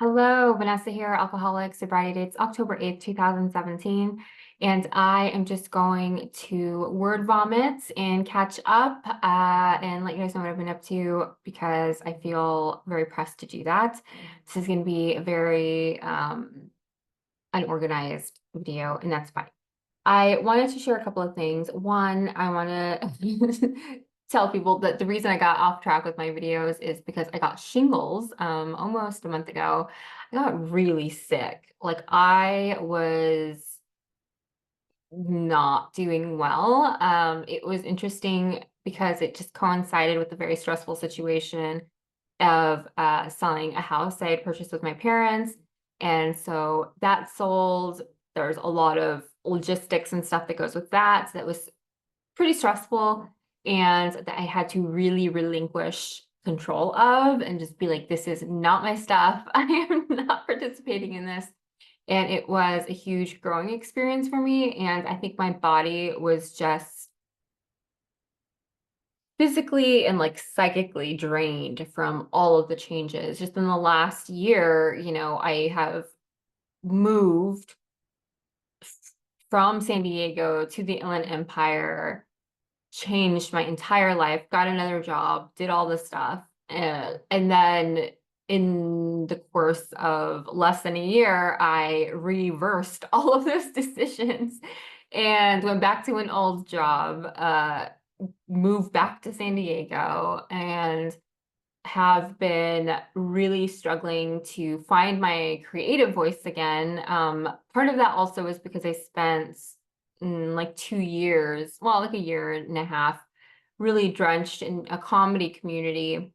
Hello, Vanessa here, Alcoholic Sobriety Dates, October 8th, 2017. And I am just going to word vomit and catch up and let you guys know what I've been up to because I feel very pressed to do that. This is going to be a very unorganized video, and that's fine. I wanted to share a couple of things. One, I want to tell people that the reason I got off track with my videos is because I got shingles almost a month ago. I got really sick. Like I was not doing well. It was interesting because it just coincided with a very stressful situation of selling a house I had purchased with my parents. And so that sold. There's a lot of logistics and stuff that goes with that. So that was pretty stressful and that I had to really relinquish control of and just be like, this is not my stuff. I am not participating in this. And it was a huge growing experience for me. And I think my body was just physically and like psychically drained from all of the changes. Just in the last year, I have moved from San Diego to the Inland Empire, changed my entire life, got another job, did all this stuff. And then in the course of less than a year, I reversed all of those decisions and went back to an old job, moved back to San Diego, and have been really struggling to find my creative voice again. Part of that also is because I spent like 2 years, well, like a year and a half, really drenched in a comedy community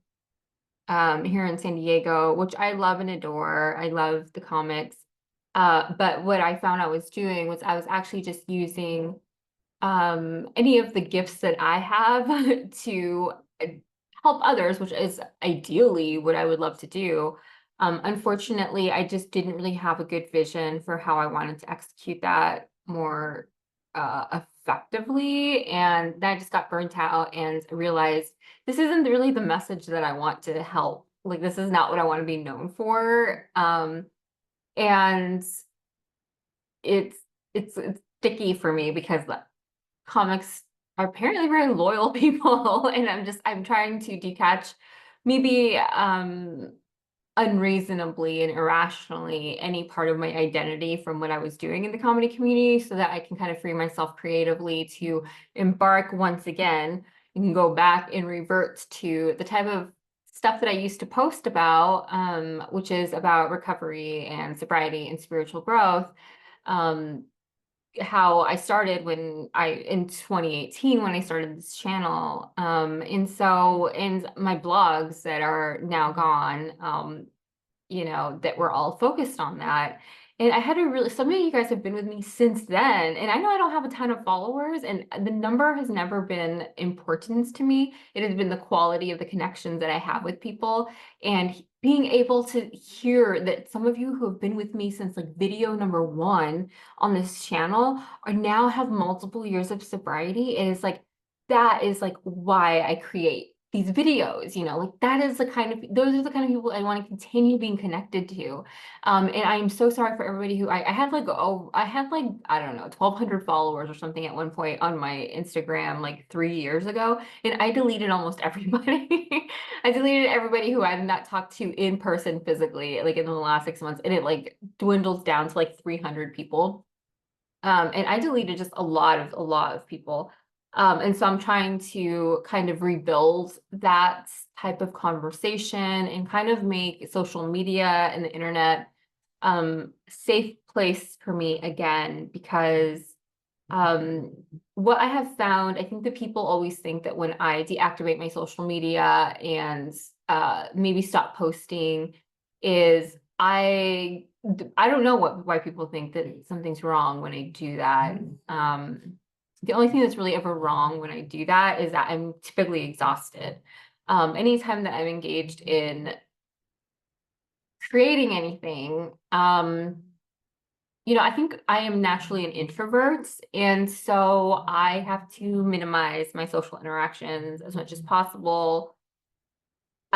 here in San Diego, which I love and adore. I love the comics. But what I found I was doing was I was actually just using any of the gifts that I have to help others, which is ideally what I would love to do. Unfortunately, I just didn't really have a good vision for how I wanted to execute that more effectively. And then I just got burnt out and realized this isn't really the message that I want to help. Like, this is not what I want to be known for. And it's it's sticky for me because comics are apparently very loyal people, and I'm trying to detach maybe unreasonably and irrationally any part of my identity from what I was doing in the comedy community so that I can kind of free myself creatively to embark once again and go back and revert to the type of stuff that I used to post about, which is about recovery and sobriety and spiritual growth. How I started in 2018 when I started this channel. And my blogs that are now gone, that were all focused on that. And I had some of you guys have been with me since then. And I know I don't have a ton of followers, and the number has never been importance to me. It has been the quality of the connections that I have with people. And being able to hear that some of you who have been with me since like video number 1 on this channel are now have multiple years of sobriety, it is like, that is like why I create these videos, like that is those are the kind of people I want to continue being connected to. And I'm so sorry for everybody who I had like, I don't know, 1,200 followers or something at one point on my Instagram like 3 years ago. And I deleted almost everybody. I deleted everybody who I had not talked to in person physically, like in the last 6 months. And it like dwindles down to like 300 people. And I deleted just a lot of people. And so I'm trying to kind of rebuild that type of conversation and kind of make social media and the internet safe place for me again, because what I have found, I think that people always think that when I deactivate my social media and maybe stop posting is I don't know why people think that something's wrong when I do that. The only thing that's really ever wrong when I do that is that I'm typically exhausted. Anytime that I'm engaged in creating anything, I think I am naturally an introvert, and so I have to minimize my social interactions as much as possible.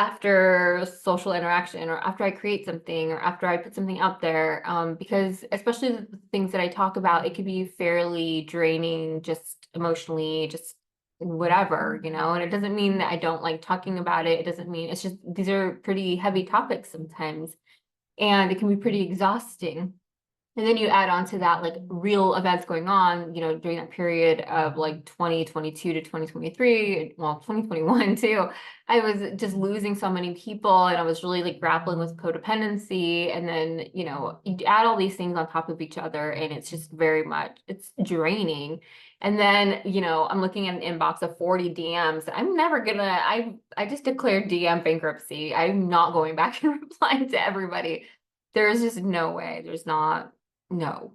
after social interaction, or after I create something, or after I put something out there, because especially the things that I talk about, it could be fairly draining, just emotionally, just whatever, and it doesn't mean that I don't like talking about it. It doesn't mean, it's just, these are pretty heavy topics sometimes, and it can be pretty exhausting. And then you add on to that like real events going on, during that period of like 2022 to 2023, well, 2021 too. I was just losing so many people, and I was really like grappling with codependency. And then, you add all these things on top of each other, and it's just it's draining. And then, I'm looking at an inbox of 40 DMs. I'm never gonna, I just declared DM bankruptcy. I'm not going back and replying to everybody. There's just no way. There's not. No.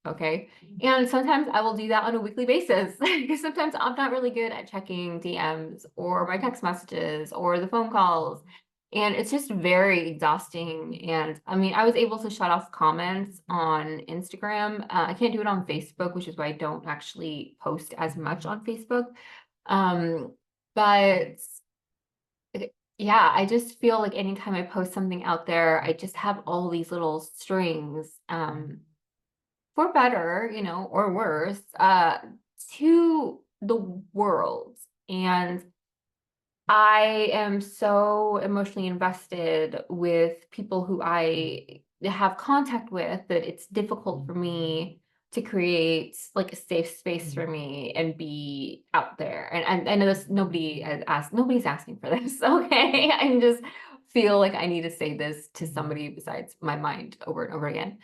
Okay. And sometimes I will do that on a weekly basis because sometimes I'm not really good at checking DMs or my text messages or the phone calls. And it's just very exhausting. And I mean, I was able to shut off comments on Instagram. I can't do it on Facebook, which is why I don't actually post as much on Facebook. But yeah, I just feel like anytime I post something out there, I just have all these little strings. For better, or worse, to the world. And I am so emotionally invested with people who I have contact with that it's difficult for me to create like a safe space for me and be out there. And I know this, nobody's asking for this, okay? I just feel like I need to say this to somebody besides my mind over and over again.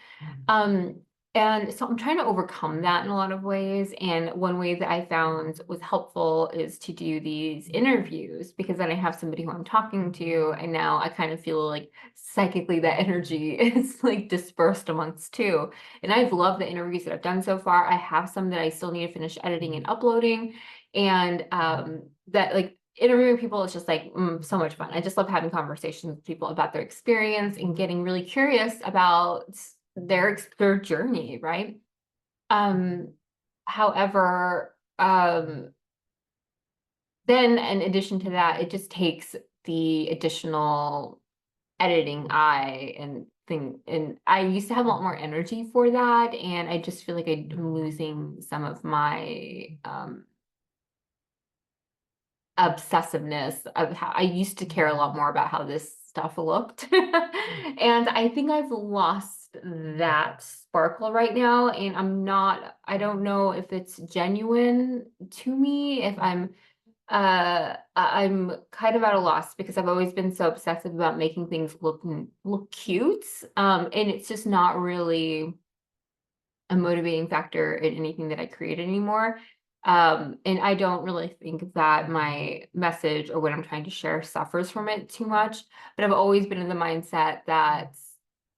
And so I'm trying to overcome that in a lot of ways. And one way that I found was helpful is to do these interviews, because then I have somebody who I'm talking to, and now I kind of feel like psychically that energy is like dispersed amongst two. And I've loved the interviews that I've done so far. I have some that I still need to finish editing and uploading. And that like interviewing people is just like so much fun. I just love having conversations with people about their experience and getting really curious about their journey, right? However, then in addition to that, it just takes the additional editing eye and thing. And I used to have a lot more energy for that, and I just feel like I'm losing some of my obsessiveness of how I used to care a lot more about how this stuff looked. And I think I've lost that sparkle right now. And I don't know if it's genuine to me, if I'm kind of at a loss, because I've always been so obsessive about making things look cute. And it's just not really a motivating factor in anything that I create anymore. And I don't really think that my message or what I'm trying to share suffers from it too much. But I've always been in the mindset that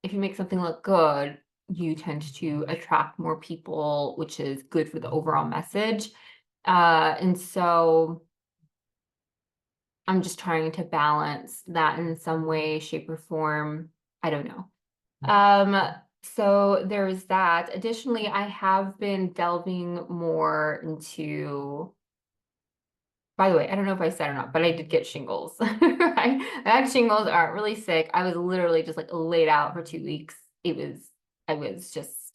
if you make something look good, you tend to attract more people, which is good for the overall message. And so I'm just trying to balance that in some way, shape, or form. I don't know. So there's that. Additionally, I have been delving more into, by the way, I don't know if I said or not, but I did get shingles. I had shingles, aren't really sick. I was literally just like laid out for 2 weeks. I was just,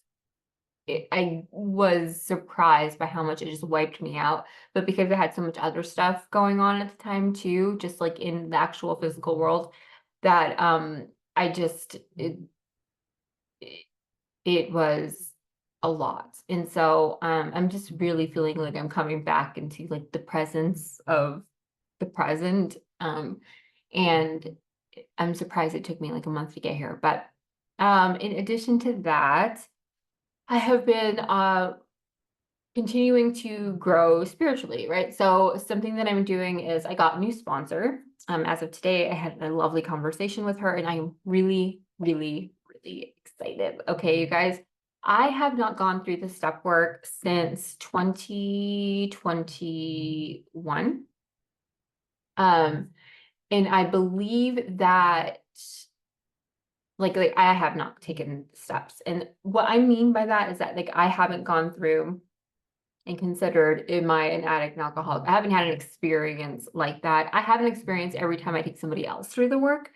I was surprised by how much it just wiped me out. But because I had so much other stuff going on at the time too, just like in the actual physical world, that I just, it was a lot. And so I'm just really feeling like I'm coming back into like the presence of the present. And I'm surprised it took me like a month to get here. But in addition to that, I have been continuing to grow spiritually, right? So something that I'm doing is I got a new sponsor. As of today, I had a lovely conversation with her, and I'm really, really, really excited. Okay, you guys, I have not gone through the step work since 2021. And I believe that like I have not taken steps. And what I mean by that is that like I haven't gone through and considered, am I an addict and alcoholic? I haven't had an experience like that. I have an experience every time I take somebody else through the work,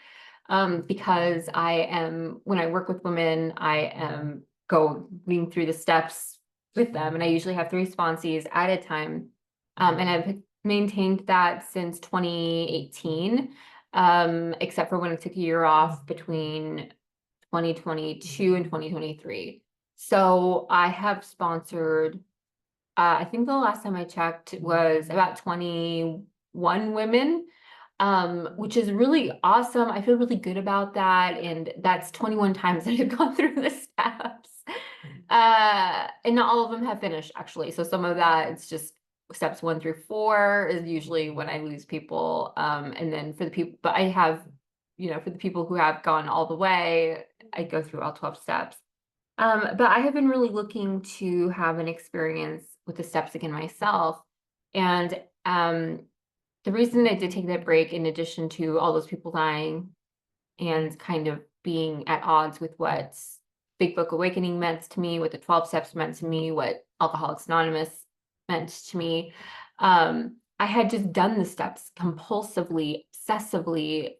because when I work with women, I am going through the steps with them, and I usually have 3 sponsees at a time. And I've maintained that since 2018, except for when I took a year off between 2022 and 2023. So I have sponsored, I think the last time I checked was about 21 women, which is really awesome. I feel really good about that. And that's 21 times that I've gone through the steps. And not all of them have finished, actually. So some of that, it's just steps 1 through 4 is usually when I lose people. And then for the people, but I have, for the people who have gone all the way, I go through all 12 steps. But I have been really looking to have an experience with the steps again myself. And the reason I did take that break, in addition to all those people dying and kind of being at odds with what Big Book Awakening meant to me, what the 12 steps meant to me, what Alcoholics Anonymous meant to me, I had just done the steps compulsively, obsessively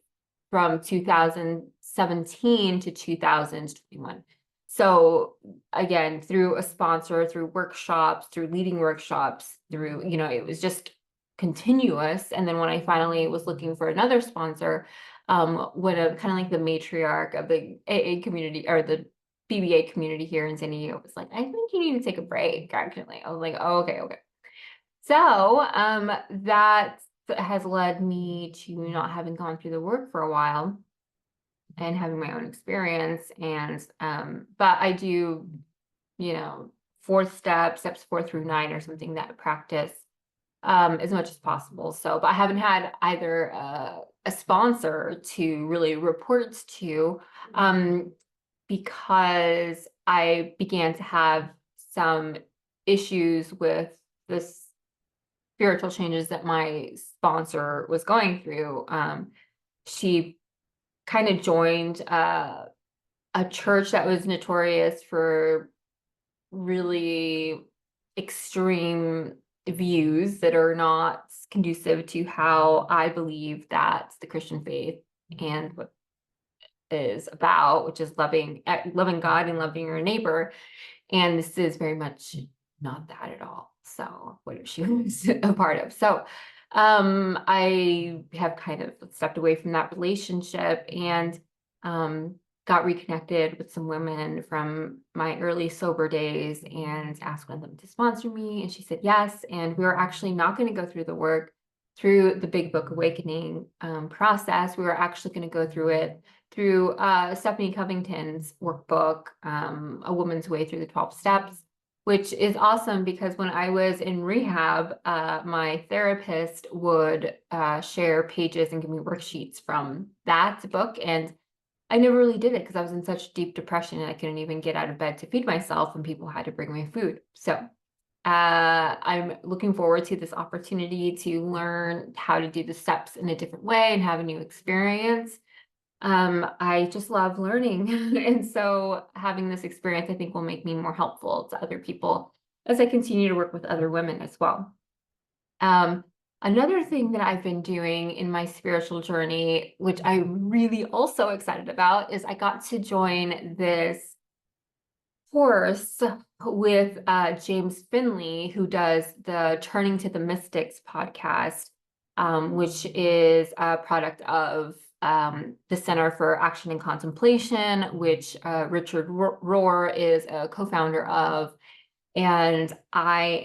from 2017 to 2021. So again, through a sponsor, through workshops, through leading workshops, through, it was just continuous. And then when I finally was looking for another sponsor, when a kind of like the matriarch of the AA community, or the BBA community here in San Diego, was like, I think you need to take a break, actually. I was like, oh, okay. So that has led me to not having gone through the work for a while and having my own experience. And but I do, 4th steps 4 through 9 or something, that I practice as much as possible. So, but I haven't had either a sponsor to really report to, because I began to have some issues with the spiritual changes that my sponsor was going through. She kind of joined a church that was notorious for really extreme views that are not conducive to how I believe that the Christian faith and what is about, which is loving God and loving your neighbor. And this is very much not that at all. So what she was a part of. So I have kind of stepped away from that relationship, and got reconnected with some women from my early sober days and asked one of them to sponsor me. And she said yes. And we were actually not going to go through the work through the Big Book Awakening process. We were actually going to go through it through Stephanie Covington's workbook, A Woman's Way Through the 12 Steps, which is awesome because when I was in rehab, my therapist would share pages and give me worksheets from that book. And I never really did it because I was in such deep depression and I couldn't even get out of bed to feed myself, and people had to bring me food. So I'm looking forward to this opportunity to learn how to do the steps in a different way and have a new experience. I just love learning. And so having this experience, I think, will make me more helpful to other people as I continue to work with other women as well. Another thing that I've been doing in my spiritual journey, which I'm really also excited about, is I got to join this course with James Finley, who does the Turning to the Mystics podcast, which is a product of the Center for Action and Contemplation, which Richard Rohr is a co-founder of. And I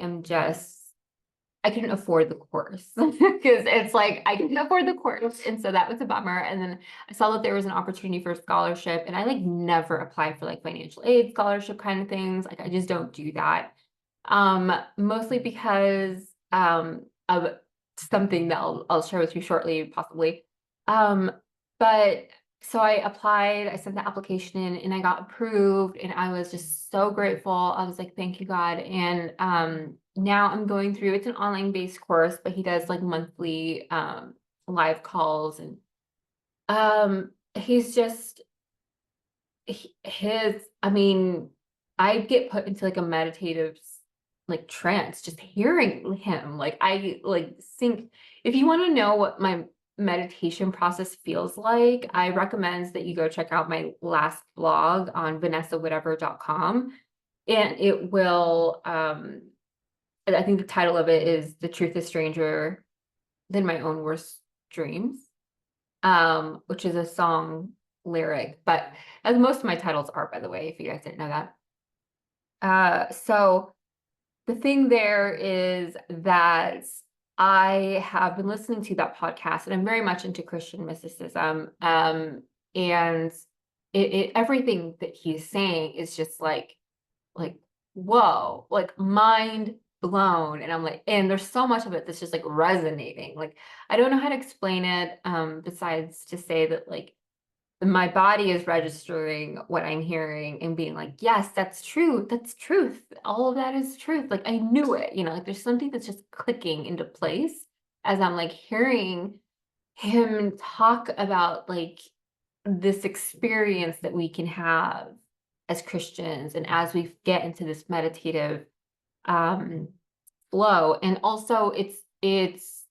couldn't afford the course because it's like, I couldn't afford the course. And so that was a bummer. And then I saw that there was an opportunity for a scholarship, and I like never apply for like financial aid scholarship kind of things. Like I just don't do that. Mostly because of something that I'll share with you shortly, possibly. But so I applied, I sent the application in, and I got approved, and I was just so grateful. I was like, thank you, God. And now I'm going through, it's an online based course, but he does like monthly live calls, and he's just I get put into like a meditative like trance, just hearing him. Like I like think if you want to know what my meditation process feels like, I recommend that you go check out my last blog on 𝒂𝒂𝒊𝒃𝒆.com, and it will I think the title of it is "The Truth is Stranger Than My Own Worst Dreams," which is a song lyric, but as most of my titles are, by the way, if you guys didn't know that. So the thing there is that I have been listening to that podcast, and I'm very much into Christian mysticism. And everything that he's saying is just like, whoa, like mind blown. And I'm like, and there's so much of it that's just like resonating. Like, I don't know how to explain it, besides to say that like my body is registering what I'm hearing and being like, yes, that's true. That's truth. All of that is truth. Like I knew it, like there's something that's just clicking into place as I'm like hearing him talk about like this experience that we can have as Christians and as we get into this meditative flow. And also it's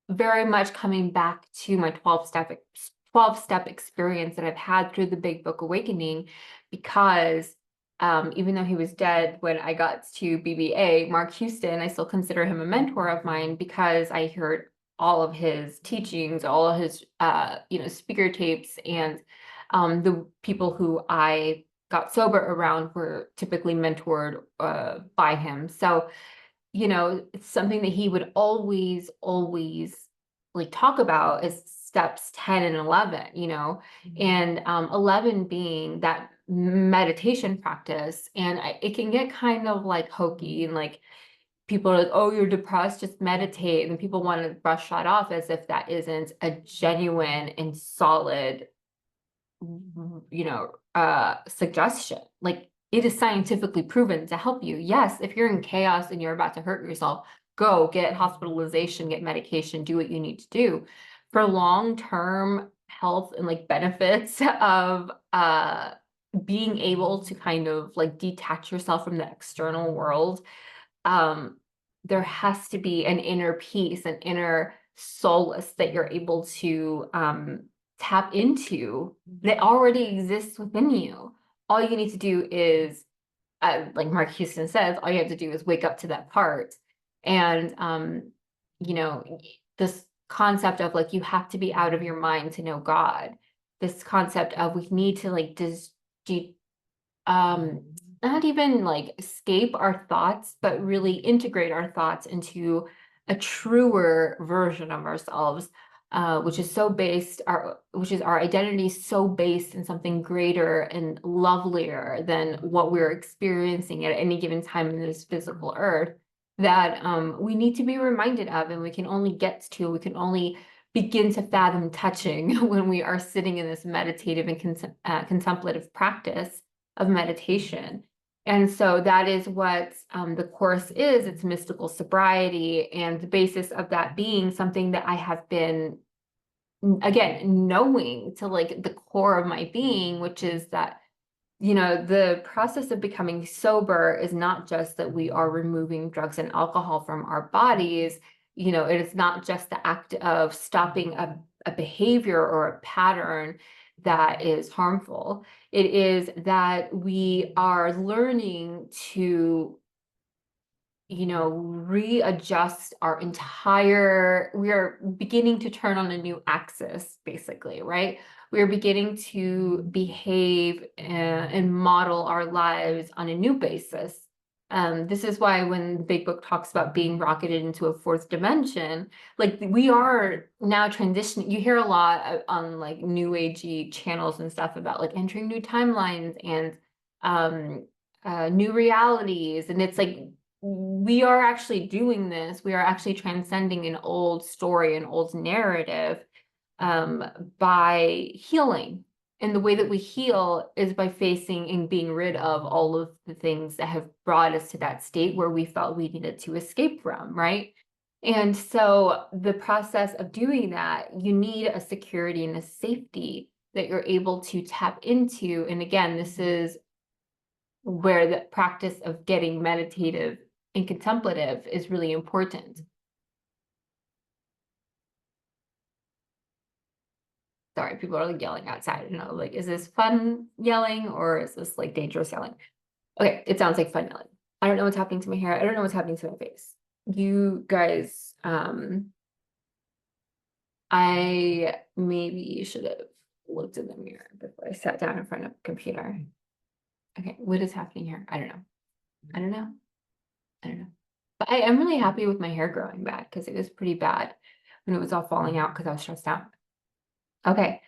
very much coming back to my 12-step experience that I've had through the Big Book Awakening, because even though he was dead when I got to BBA, Mark Houston, I still consider him a mentor of mine because I heard all of his teachings, all of his speaker tapes, and the people who I got sober around were typically mentored by him. So it's something that he would always like talk about is steps 10 and 11, and 11 being that meditation practice. And it can get kind of like hokey and like people are like, oh, you're depressed, just meditate. And people want to brush that off as if that isn't a genuine and solid suggestion. Like it is scientifically proven to help you. Yes, if you're in chaos and you're about to hurt yourself, go get hospitalization, get medication, do what you need to do. For long-term health and like benefits of being able to kind of like detach yourself from the external world, there has to be an inner peace, an inner solace that you're able to tap into that already exists within you. All you need to do is, like Mark Houston says, all you have to do is wake up to that part. And, this concept of like, you have to be out of your mind to know God. This concept of we need to like, not even like escape our thoughts, but really integrate our thoughts into a truer version of ourselves, which is our identity so based in something greater and lovelier than what we're experiencing at any given time in this physical earth, that we need to be reminded of, and we can only begin to fathom touching when we are sitting in this meditative and contemplative practice of meditation. And so that is what the course is. It's mystical sobriety, and the basis of that being something that I have been, again, knowing to like the core of my being, which is that, the process of becoming sober is not just that we are removing drugs and alcohol from our bodies. It is not just the act of stopping a behavior or a pattern that is harmful. It is that we are learning to, readjust we are beginning to turn on a new axis, basically, right? We are beginning to behave and model our lives on a new basis. This is why when the Big Book talks about being rocketed into a fourth dimension, like we are now transitioning. You hear a lot on like new agey channels and stuff about like entering new timelines and new realities. And it's like, we are actually doing this. We are actually transcending an old story, an old narrative, by healing. And the way that we heal is by facing and being rid of all of the things that have brought us to that state where we felt we needed to escape from, right? And so the process of doing that, you need a security and a safety that you're able to tap into. And again, this is where the practice of getting meditative and contemplative is really important. Sorry, people are like yelling outside. You know, like, is this fun yelling or is this like dangerous yelling? Okay, it sounds like fun yelling. I don't know what's happening to my hair. I don't know what's happening to my face. You guys, I maybe should have looked in the mirror before I sat down in front of a computer. Okay, what is happening here? I don't know. I don't know. I don't know. But I am really happy with my hair growing back because it was pretty bad when it was all falling out because I was stressed out. Okay.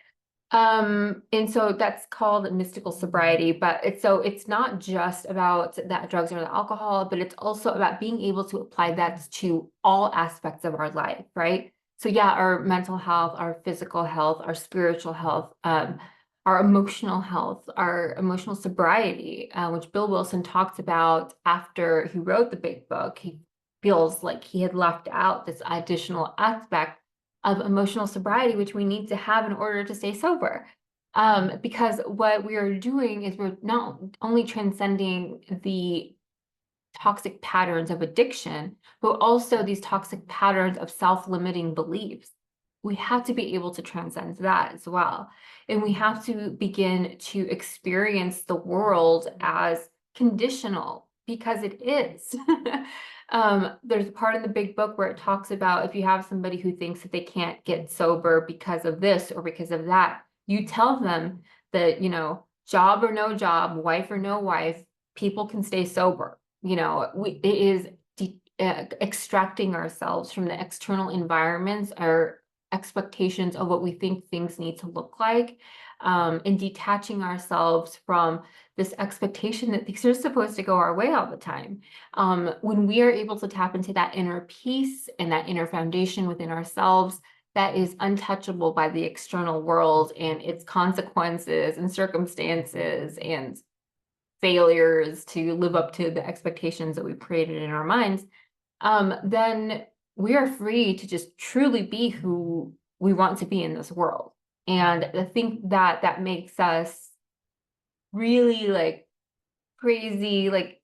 And so that's called mystical sobriety, but it's not just about that drugs or the alcohol, but it's also about being able to apply that to all aspects of our life, right? So yeah, our mental health, our physical health, our spiritual health, our emotional health, our emotional sobriety, which Bill Wilson talked about after he wrote the big book. He feels like he had left out this additional aspect of emotional sobriety, which we need to have in order to stay sober. Because what we are doing is we're not only transcending the toxic patterns of addiction, but also these toxic patterns of self-limiting beliefs. We have to be able to transcend that as well. And we have to begin to experience the world as conditional because it is. There's a part in the big book where it talks about if you have somebody who thinks that they can't get sober because of this or because of that, you tell them that, you know, job or no job, wife or no wife, people can stay sober. You know, it is extracting ourselves from the external environments, our expectations of what we think things need to look like, and detaching ourselves from this expectation that things are supposed to go our way all the time. When we are able to tap into that inner peace and that inner foundation within ourselves, that is untouchable by the external world and its consequences and circumstances and failures to live up to the expectations that we've created in our minds, then we are free to just truly be who we want to be in this world. And I think that that makes us really like crazy, like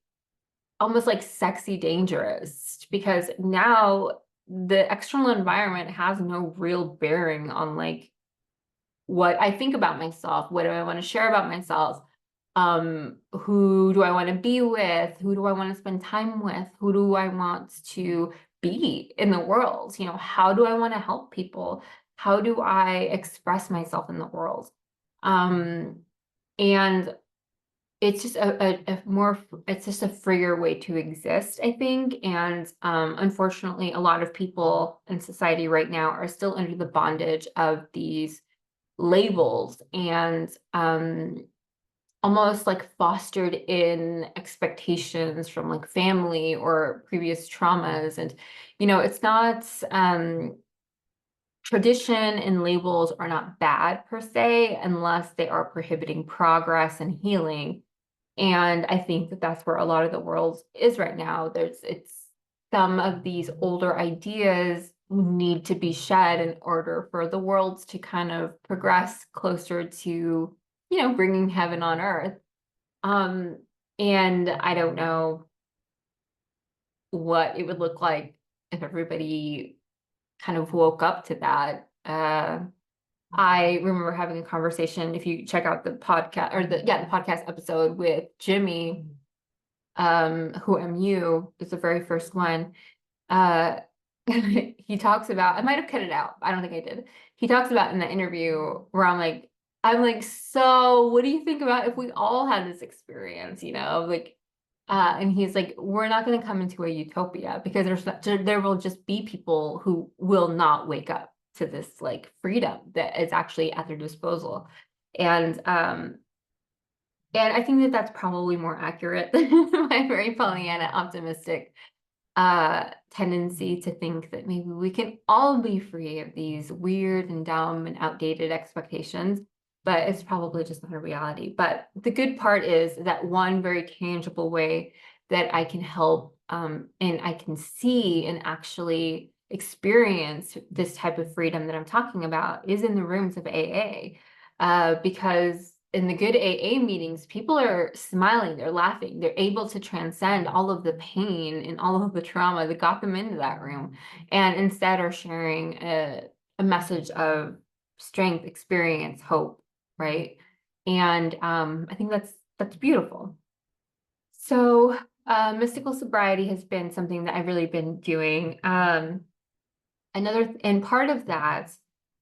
almost like sexy dangerous, because now the external environment has no real bearing on like what I think about myself, what do I want to share about myself, who do I want to be with, who do I want to spend time with, who do I want to be in the world, you know, how do I want to help people, how do I express myself in the world, and it's just it's just a freer way to exist, I think. And unfortunately, a lot of people in society right now are still under the bondage of these labels and almost like fostered in expectations from like family or previous traumas. And, you know, it's not, tradition and labels are not bad per se, unless they are prohibiting progress and healing. And I think that that's where a lot of the world is right now. It's some of these older ideas need to be shed in order for the world to kind of progress closer to, you know, bringing heaven on earth. And I don't know what it would look like if everybody kind of woke up to that. I remember having a conversation, if you check out the podcast or the podcast episode with Jimmy, who am you is the very first one. He talks about, I might have cut it out. I don't think I did. He talks about in the interview where I'm like, so what do you think about if we all had this experience, you know, like, and he's like, we're not going to come into a utopia because there will just be people who will not wake up to this like freedom that is actually at their disposal. And I think that that's probably more accurate than my very Pollyanna optimistic tendency to think that maybe we can all be free of these weird and dumb and outdated expectations, but it's probably just not a reality. But the good part is that one very tangible way that I can help and I can see and actually experience this type of freedom that I'm talking about is in the rooms of AA, because in the good AA meetings, people are smiling, they're laughing, they're able to transcend all of the pain and all of the trauma that got them into that room, and instead are sharing a message of strength, experience, hope, right? And I think that's beautiful. So mystical sobriety has been something that I've really been doing. And part of that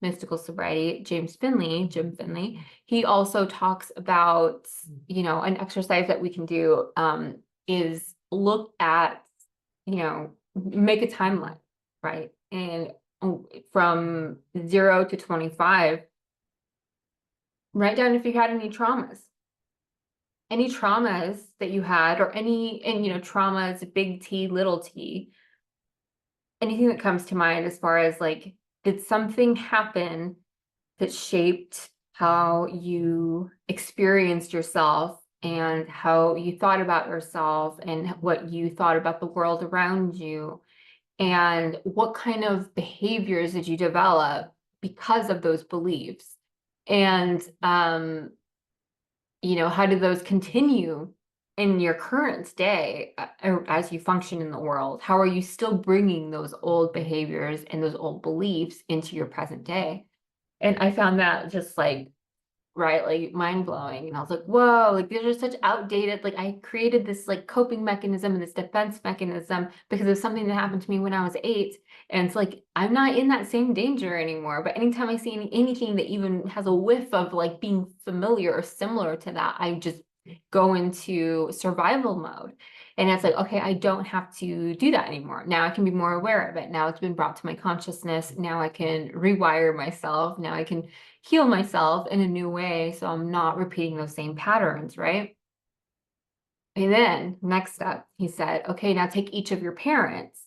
mystical sobriety, Jim Finley, he also talks about, an exercise that we can do is look at, make a timeline, right? And from 0 to 25, write down if you had any traumas that you had, or traumas, big T, little t, anything that comes to mind as far as like, did something happen that shaped how you experienced yourself and how you thought about yourself and what you thought about the world around you? And what kind of behaviors did you develop because of those beliefs? And, how do those continue in your current day as you function in the world? How are you still bringing those old behaviors and those old beliefs into your present day? And I found that just like, right, like mind blowing. And I was like, whoa, like these are such outdated, like I created this like coping mechanism and this defense mechanism because of something that happened to me when I was 8. And it's like, I'm not in that same danger anymore. But anytime I see anything that even has a whiff of like being familiar or similar to that, I just go into survival mode. And it's like, okay, I don't have to do that anymore. Now I can be more aware of it. Now it's been brought to my consciousness. Now I can rewire myself. Now I can heal myself in a new way, so I'm not repeating those same patterns, right? And then next up, he said, okay, now take each of your parents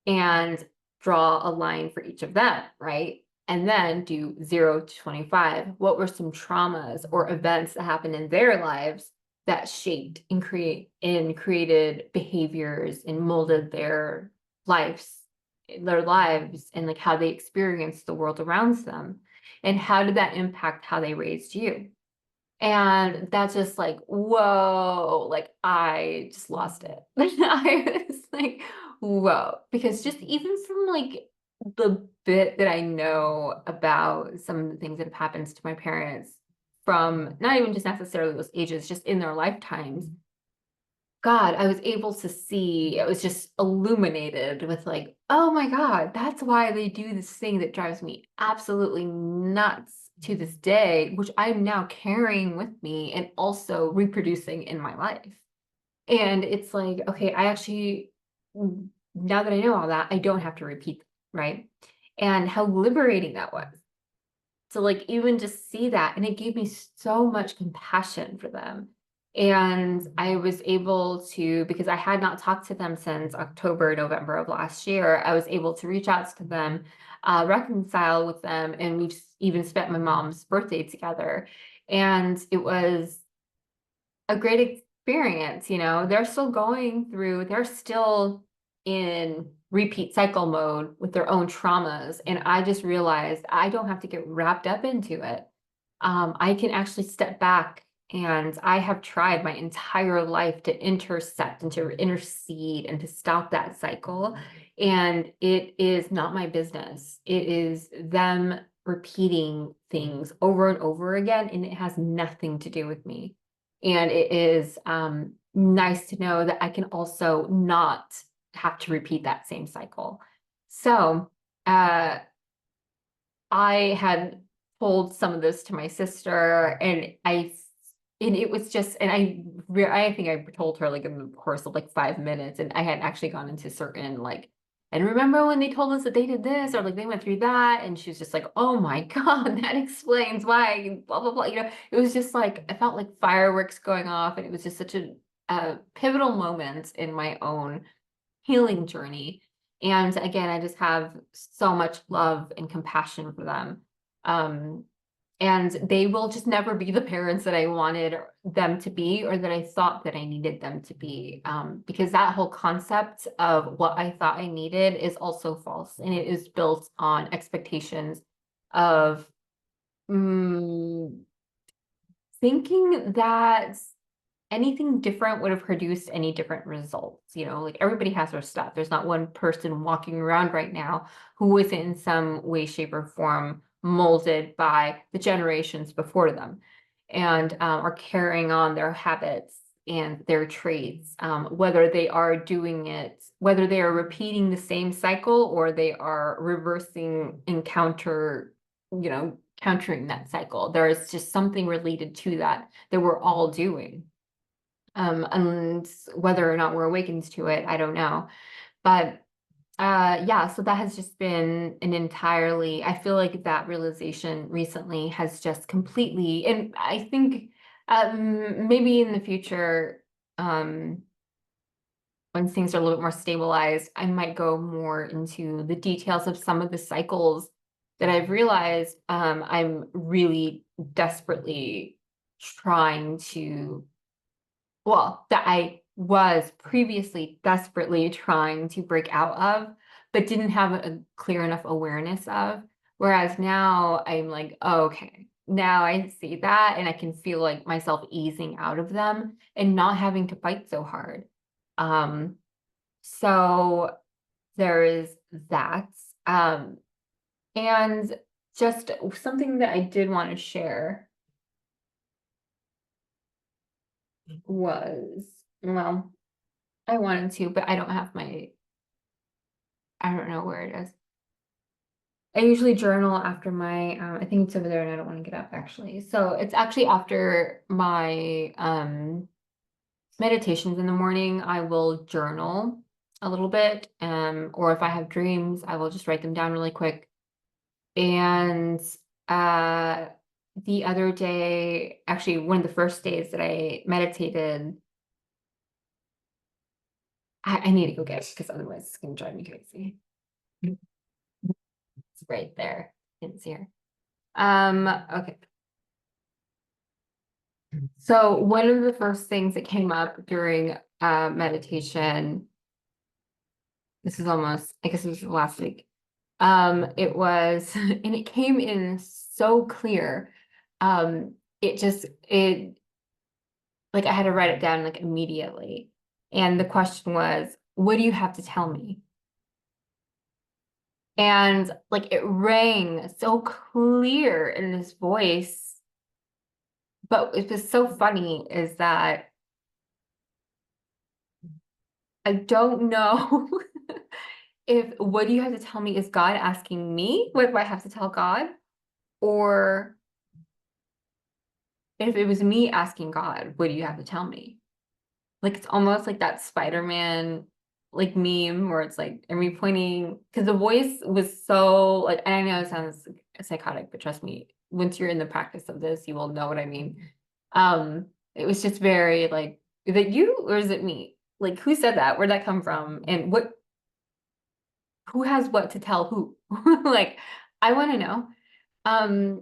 and draw a line for each of them, right? And then do 0 to 25. What were some traumas or events that happened in their lives that shaped and created behaviors and molded their lives, and like how they experienced the world around them? And how did that impact how they raised you? And that's just like, whoa, like I just lost it. I was like, whoa, because just even from like the bit that I know about some of the things that have happened to my parents from not even just necessarily those ages, just in their lifetimes, God, I was able to see, it was just illuminated with like, oh my God, that's why they do this thing that drives me absolutely nuts to this day, which I'm now carrying with me and also reproducing in my life. And it's like, okay, I actually, now that I know all that, I don't have to repeat, right? And how liberating that was. So like even just see that, and it gave me so much compassion for them. And I was able to, because I had not talked to them since October, November of last year, I was able to reach out to them, reconcile with them, and we've even spent my mom's birthday together. And it was a great experience. They're still going through, they're still in repeat cycle mode with their own traumas. And I just realized I don't have to get wrapped up into it. I can actually step back, and I have tried my entire life to intersect and to intercede and to stop that cycle. And it is not my business. It is them repeating things over and over again, and it has nothing to do with me. And it is nice to know that I can also not have to repeat that same cycle. So I had told some of this to my sister, and it was just, and I think I told her like in the course of like 5 minutes, and I had actually gone into certain like, and remember when they told us that they did this, or like they went through that, and she was just like, oh my God, that explains why, blah, blah, blah. It was just like, I felt like fireworks going off, and it was just such a pivotal moment in my own healing journey. And again, I just have so much love and compassion for them. And they will just never be the parents that I wanted them to be, or that I thought that I needed them to be. Because that whole concept of what I thought I needed is also false. And it is built on expectations of thinking that anything different would have produced any different results. You know, like everybody has their stuff. There's not one person walking around right now who is in some way, shape, or form molded by the generations before them and are carrying on their habits and their traits, whether they are doing it, whether they are repeating the same cycle or they are reversing and countering that cycle. There is just something related to that we're all doing. And whether or not we're awakened to it, I don't know. But yeah, so that has just been an entirely, I feel like that realization recently has just completely, and I think maybe in the future, when things are a little bit more stabilized, I might go more into the details of some of the cycles that I've realized I'm really desperately trying to, well, that I was previously desperately trying to break out of, but didn't have a clear enough awareness of. Whereas now I'm like, oh, okay, now I see that and I can feel like myself easing out of them and not having to fight so hard. So there is that. And just something that I did want to share was, well, I wanted to, but I don't have I don't know where it is. I usually journal after my, I think it's over there and I don't want to get up actually. So it's actually after my meditations in the morning, I will journal a little bit. Or if I have dreams, I will just write them down really quick. And the other day, actually one of the first days that I meditated, I need to go get it because otherwise it's gonna drive me crazy. It's right there. It's here. Okay. So one of the first things that came up during meditation, this is almost, I guess it was last week. It was, and it came in so clear. It like I had to write it down like immediately. And the question was, what do you have to tell me? And like it rang so clear in his voice. But it was so funny is that I don't know if what do you have to tell me is God asking me, what do I have to tell God? Or if it was me asking God, what do you have to tell me? Like it's almost like that Spider-Man like meme where it's like, are we pointing? Because the voice was so like, and I know it sounds psychotic, but trust me, once you're in the practice of this, you will know what I mean. It was just very like, is it you or is it me? Like, who said that? Where'd that come from? And who has what to tell who? Like, I want to know. Um,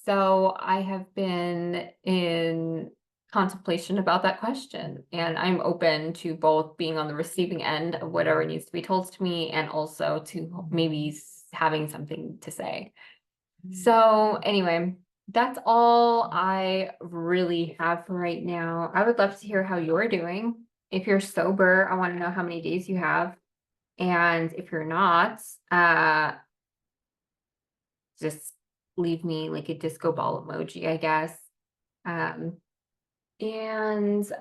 so I have been in contemplation about that question, and I'm open to both being on the receiving end of whatever needs to be told to me and also to maybe having something to say. So anyway, that's all I really have for right now. I would love to hear how you're doing. If you're sober, I want to know how many days you have. And if you're not, just leave me like a disco ball emoji, I guess. And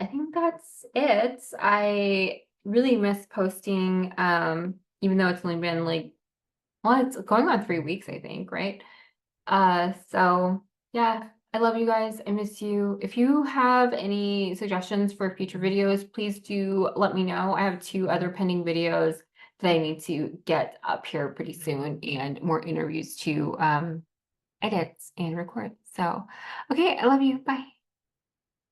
I think that's it. I really miss posting, even though it's only been like, well, it's going on 3 weeks, I think, right? So yeah, I love you guys. I miss you. If you have any suggestions for future videos, please do let me know. I have 2 other pending videos that I need to get up here pretty soon and more interviews to edit and record. So, okay, I love you. Bye.